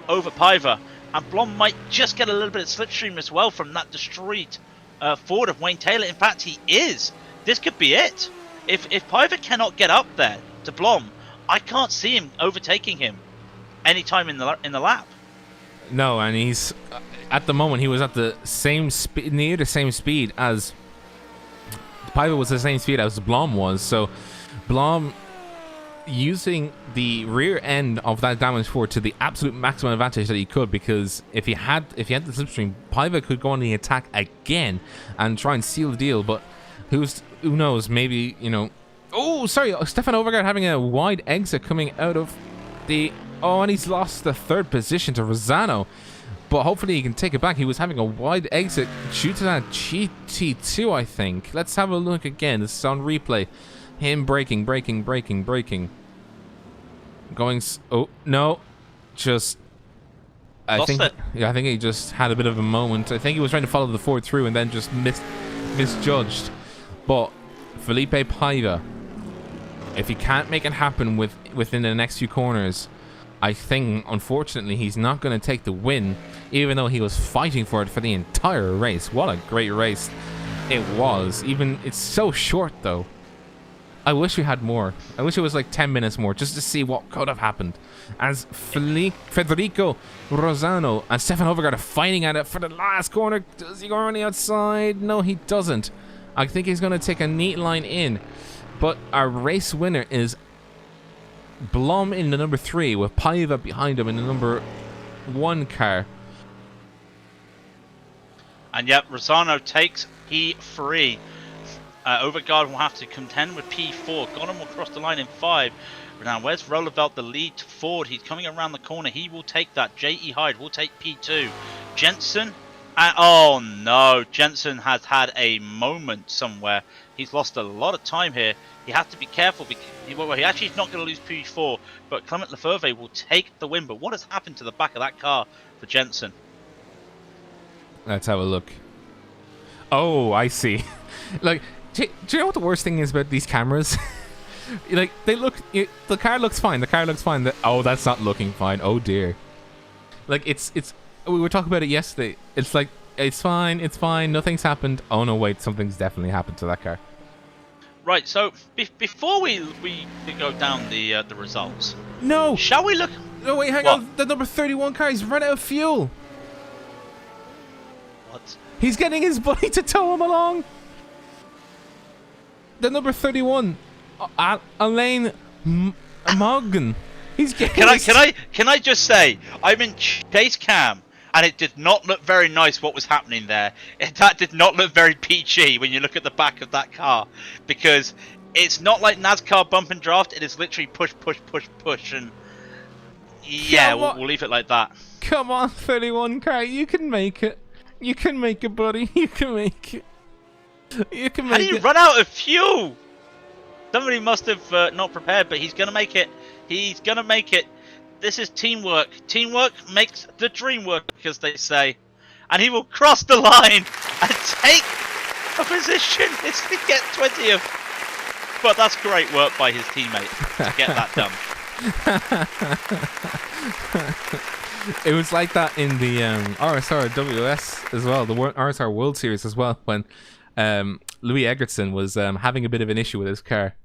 over Piver, and Blom might just get a little bit of slipstream as well from that destroyed Ford of Wayne Taylor. In fact, he is. This could be it. If Piver cannot get up there to Blom, I can't see him overtaking him anytime in the lap. No, and he's at the moment he was at the same speed, near the same speed as Piver was the same speed as Blom was. So Blom using the rear end of that damaged Ford to the absolute maximum advantage that he could, because if he had the slipstream, Piver could go on the attack again and try and seal the deal. But who knows? Maybe, you know. Oh, sorry, Stefan Overgaard having a wide exit coming out of the. Oh, and he's lost the third position to Rosano. But hopefully he can take it back. He was having a wide exit due to that GT2, I think. Let's have a look again. This is on replay. Him braking. Going. Oh, no. Just. I think he just had a bit of a moment. I think he was trying to follow the Ford through and then just misjudged. But Felipe Paiva, if he can't make it happen within the next few corners, I think, unfortunately, he's not going to take the win, even though he was fighting for it for the entire race. What a great race it was. Even it's so short, though. I wish we had more. I wish it was like 10 minutes more, just to see what could have happened. As Federico Rosano and Stefan Overgaard are fighting at it for the last corner. Does he go on the outside? No, he doesn't. I think he's going to take a neat line in. But our race winner is Blom in the number 3, with Paiva behind him in the number 1 car. And yet, Rosano takes P3. Overgaard will have to contend with P4. Godham will cross the line in 5. Now, where's Rollevelt, the lead to Ford? He's coming around the corner. He will take that. J.E. Hyde will take P2. Jensen. Oh no, Jensen has had a moment somewhere. He's lost a lot of time here. He has to be careful because he actually is not going to lose P4, but Clement Lefebvre will take the win. But what has happened to the back of that car for Jensen? Let's have a look. Oh, I see. Like, do you know what the worst thing is about these cameras? Like, the car looks fine. The car looks fine. Oh, that's not looking fine. Oh dear. Like, it's. We were talking about it yesterday. It's like, it's fine, nothing's happened. Oh no, wait, something's definitely happened to that car. Right, so before we go down the results. No! Shall we look? No, wait, hang on. The number 31 car, he's run out of fuel. What? He's getting his buddy to tow him along. The number 31, Alain Morgan. He's getting. Can I just say, I'm in chase cam, and it did not look very nice what was happening there. That did not look very PG when you look at the back of that car, because it's not like NASCAR bump and draft. It is literally push, and yeah, we'll leave it like that. Come on, 31 car, you can make it. You can make it, buddy. You can make it. You can make it. How do you run out of fuel? Somebody must have not prepared, but he's gonna make it. He's gonna make it. This is teamwork. Teamwork makes the dream work, as they say. And he will cross the line and take a position. It's to get 20th. But that's great work by his teammate to get that done. It was like that in the RSR WS as well, the RSR World Series as well, when Louis Eggertson was having a bit of an issue with his car.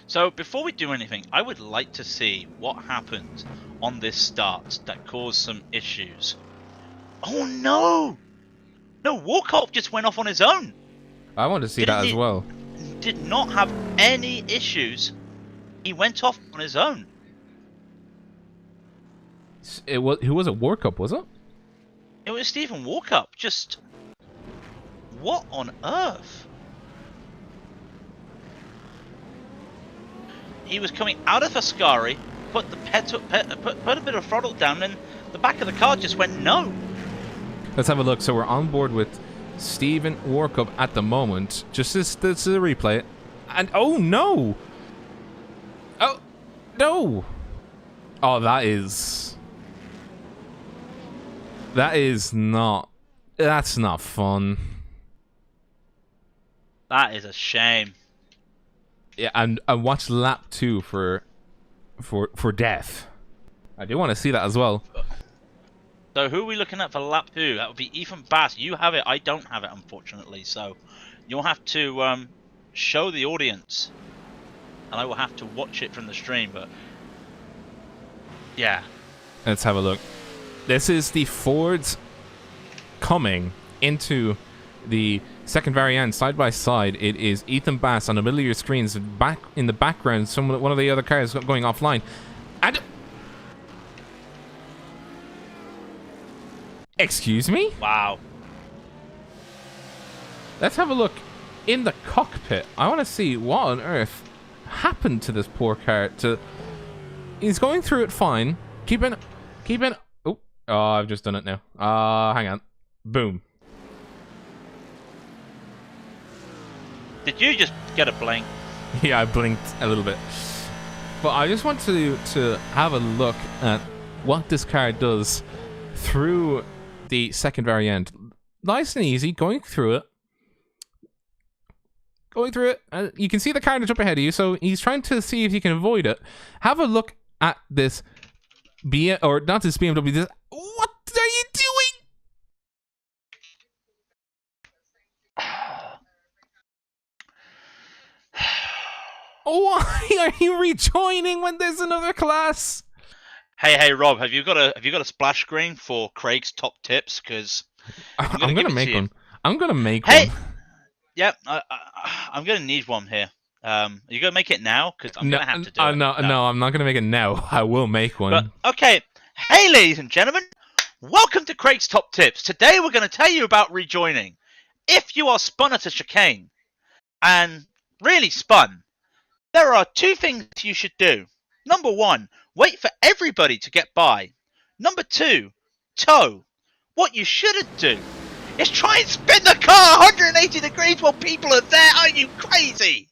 So before we do anything, I would like to see what happened on this start that caused some issues. Oh no! No, Warcop just went off on his own. I want to see that as well. Did not have any issues. He went off on his own. Who was it? Warcup, was it? It was Stephen Warcup. Just what on earth? He was coming out of Ascari, put a bit of throttle down, and the back of the car just went no. Let's have a look. So we're on board with Stephen Warcup at the moment. Just this is a replay. And oh no! Oh no! Oh, that is not. That's not fun. That is a shame. Yeah, and watch lap 2 for death. I do want to see that as well. So who are we looking at for lap 2? That would be Ethan Bass. You have it. I don't have it, unfortunately. So you'll have to show the audience, and I will have to watch it from the stream. But yeah, let's have a look. This is the Fords coming into the second variant side by side. It is Ethan Bass on the middle of your screens. Back in the background, one of the other cars going offline. And excuse me? Wow. Let's have a look in the cockpit. I want to see what on earth happened to this poor car. He's going through it fine. Keeping. Oh, I've just done it now. Hang on. Boom. Did you just get a blink? Yeah, I blinked a little bit. But I just want to have a look at what this car does through the second variant. Nice and easy, going through it. You can see the car jump ahead of you, so he's trying to see if he can avoid it. Have a look at this not this BMW. What are you doing? Why are you rejoining when there's another class? Hey, Rob, have you got a splash screen for Craig's top tips? Because I'm gonna make one. I'm gonna make one. Yep, I'm gonna need one here. Are you gonna make it now? Because I'm gonna have to do it. No, I'm not gonna make it now. I will make one. But, okay, hey, ladies and gentlemen, welcome to Craig's top tips. Today we're gonna tell you about rejoining. If you are spun at a chicane and really spun, there are 2 things you should do. Number 1, wait for everybody to get by. Number 2, tow. What you shouldn't do is try and spin the car 180 degrees while people are there. Are you crazy?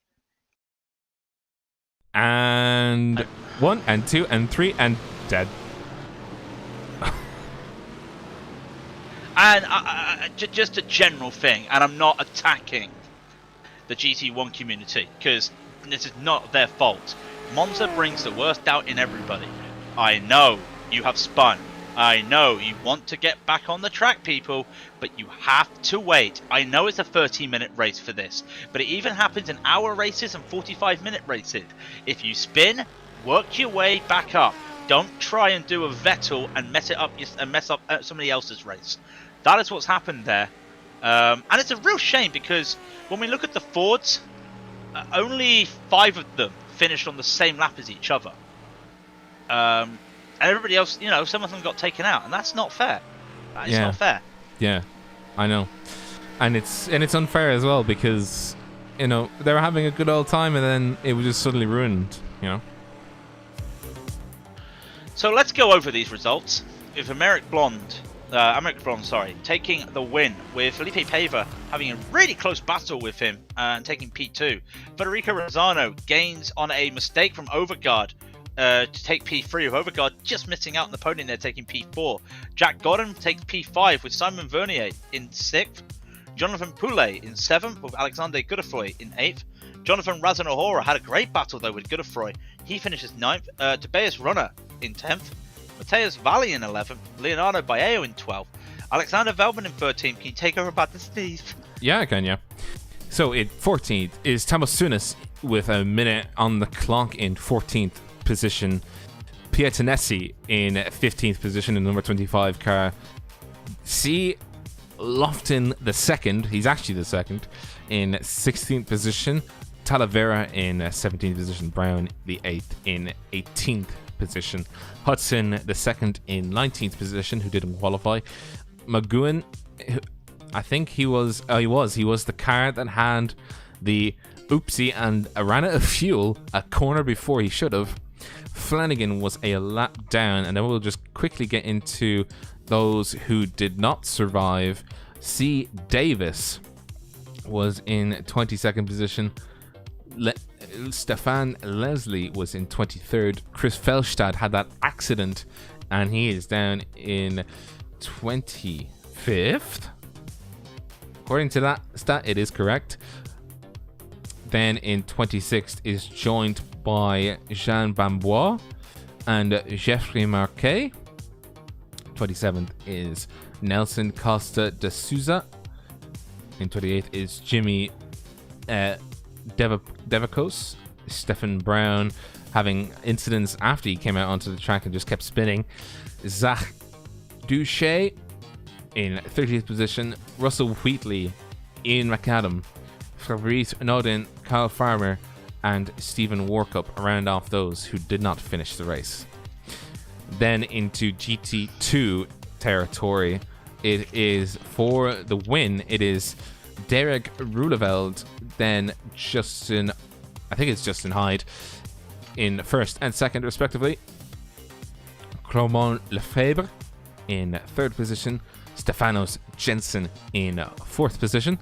And 1 and 2 and 3 and dead. And just a general thing, and I'm not attacking the GT1 community, because this is not their fault. Monza brings the worst out in everybody. I know you have spun. I know you want to get back on the track, people, but you have to wait. I know it's a 30-minute race for this, but it even happens in hour races and 45-minute races. If you spin, work your way back up. Don't try and do a Vettel and mess up somebody else's race. That is what's happened there. And it's a real shame, because when we look at the Fords, only 5 of them finished on the same lap as each other. And everybody else, some of them got taken out, and that's not fair. That is not fair. Yeah, I know. And it's unfair as well, because, they were having a good old time, and then it was just suddenly ruined, So let's go over these results. With Americ Blonde, taking the win, with Felipe Pava having a really close battle with him and taking P2. Federico Rosano gains on a mistake from Overgaard to take P3, with Overgaard just missing out on the podium there, taking P4. Jack Godden takes P5 with Simon Vernier in 6th. Jonathan Poulet in 7th, with Alexander Godefroy in 8th. Jonathan Razanohora had a great battle though with Godefroy. He finishes 9th. Tobias Runner in 10th. Mateus Valli in 11th. Leonardo Baeo in 12th. Alexander Velman in 13th. Can you take over about the Steve? Yeah, I can, yeah. So in 14th is Tamosunas with a minute on the clock in 14th position. Piatanesi in 15th position in number 25 car. C. Lofton the second, he's actually the second, in 16th position. Talavera in 17th position. Brown the 8th in 18th position. Hudson the second in 19th position, who didn't qualify. McGowan, I think he was the car that had the oopsie and ran out of fuel a corner before he should have. Flanagan was a lap down, and then we'll just quickly get into those who did not survive. C. Davis was in 22nd position. Stefan Leslie was in 23rd. Chris Felstad had that accident, and he is down in 25th. According to that stat, it is correct. Then in 26th is joined by Jean Bambois and Jeffrey Marquet. 27th is Nelson Costa de Souza. In 28th is Jimmy Devacos. Stephen Brown having incidents after he came out onto the track and just kept spinning. Zach Duche in 30th position. Russell Wheatley, Ian McAdam, Fabrice Nodin, Kyle Farmer, and Stephen Warkup round off those who did not finish the race. Then into GT2 territory, it is for the win. It is Derek Ruleveld, then Justin Hyde in first and second respectively. Clement Lefebvre in third position. Stefanos Jensen in fourth position.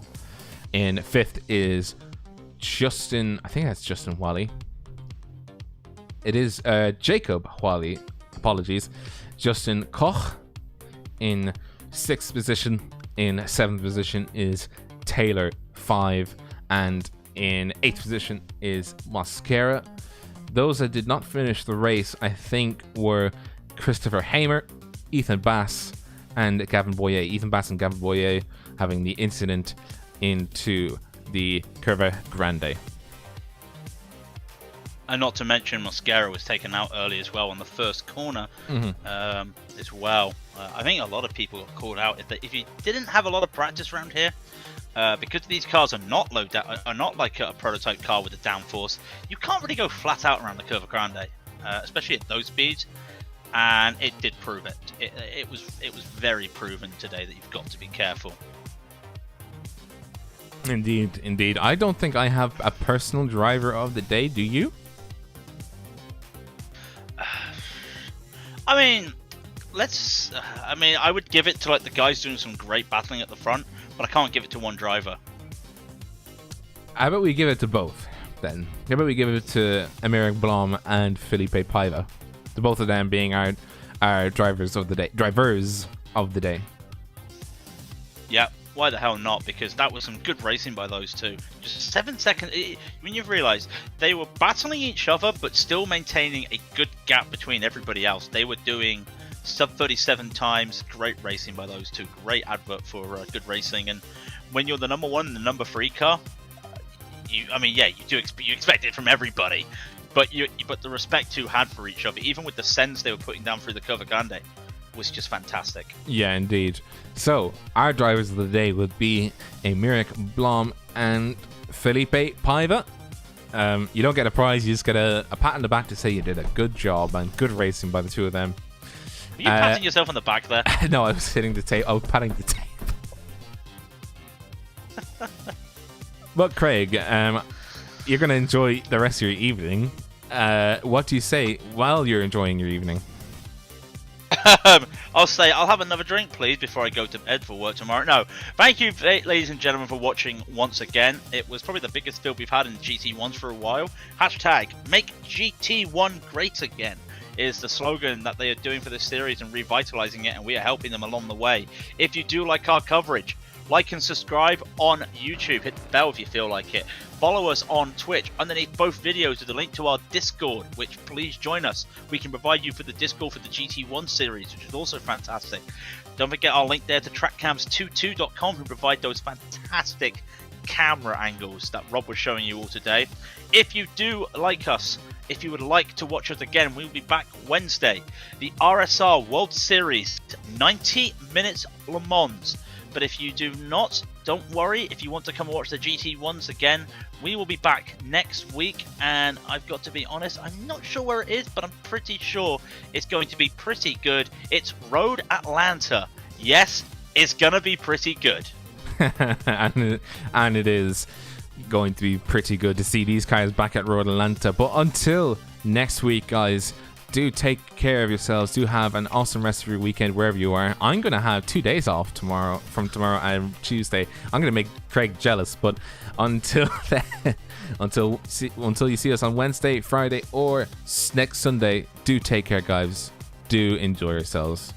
In fifth is Justin Wally. It is Jacob Wally. Apologies. Justin Koch in sixth position. In seventh position is Taylor 5, and in eighth position is Mascara. Those that did not finish the race, I think, were Christopher Hamer, Ethan Bass, and Gavin Boyer. Ethan Bass and Gavin Boyer having the incident into the Curva Grande. And not to mention, Mascara was taken out early as well on the first corner as well. I think a lot of people got called out if you didn't have a lot of practice around here, because these cars are not like a prototype car with a downforce. You can't really go flat out around the Curva Grande, especially at those speeds. And it did prove it. It was very proven today that you've got to be careful. Indeed. I don't think I have a personal driver of the day. Do you? I would give it to like the guys doing some great battling at the front, but I can't give it to one driver. How about we give it to both then? How about we give it to Emeric Blom and Felipe Paiva? The both of them being our drivers of the day. Yeah, why the hell not? Because that was some good racing by those two. Just 7 seconds. When you've realised they were battling each other, but still maintaining a good gap between everybody else. They were doing sub 37 times. Great racing by those two. Great advert for good racing. And when you're the number one and the number 3 car, you expect it from everybody. But the respect two had for each other, even with the sends they were putting down through the Curva Grande, was just fantastic. Yeah, indeed. So, our drivers of the day would be Emeric Blom and Felipe Paiva. You don't get a prize, you just get a pat on the back to say you did a good job and good racing by the two of them. Were you patting yourself on the back there? No, I was hitting the tape. I was patting the tape. But Craig, you're going to enjoy the rest of your evening. What do you say while you're enjoying your evening? I'll say I'll have another drink, please, before I go to bed for work tomorrow. No, thank you, ladies and gentlemen, for watching once again. It was probably the biggest field we've had in GT1s for a while. Hashtag make GT1 great again is the slogan that they are doing for this series and revitalizing it, and we are helping them along the way. If you do like our coverage, Like and subscribe on YouTube. Hit the bell if you feel like it. Follow us on Twitch. Underneath both videos is a link to our Discord, which please join us. We can provide you for the Discord for the GT1 series, which is also fantastic. Don't forget our link there to trackcams22.com, who provide those fantastic camera angles that Rob was showing you all today. If you do like us, if you would like to watch us again, we'll be back Wednesday. The RSR World Series, 90 minutes Le Mans. But if you do not, don't worry. If you want to come and watch the GT1s again, we will be back next week. And I've got to be honest, I'm not sure where it is, but I'm pretty sure it's going to be pretty good. It's Road Atlanta. Yes, it's going to be pretty good. and it is going to be pretty good to see these cars back at Road Atlanta. But until next week, guys, do take care of yourselves. Do have an awesome rest of your weekend wherever you are. I'm going to have 2 days off tomorrow and Tuesday. I'm going to make Craig jealous. But until then, until you see us on Wednesday, Friday, or next Sunday, do take care, guys. Do enjoy yourselves.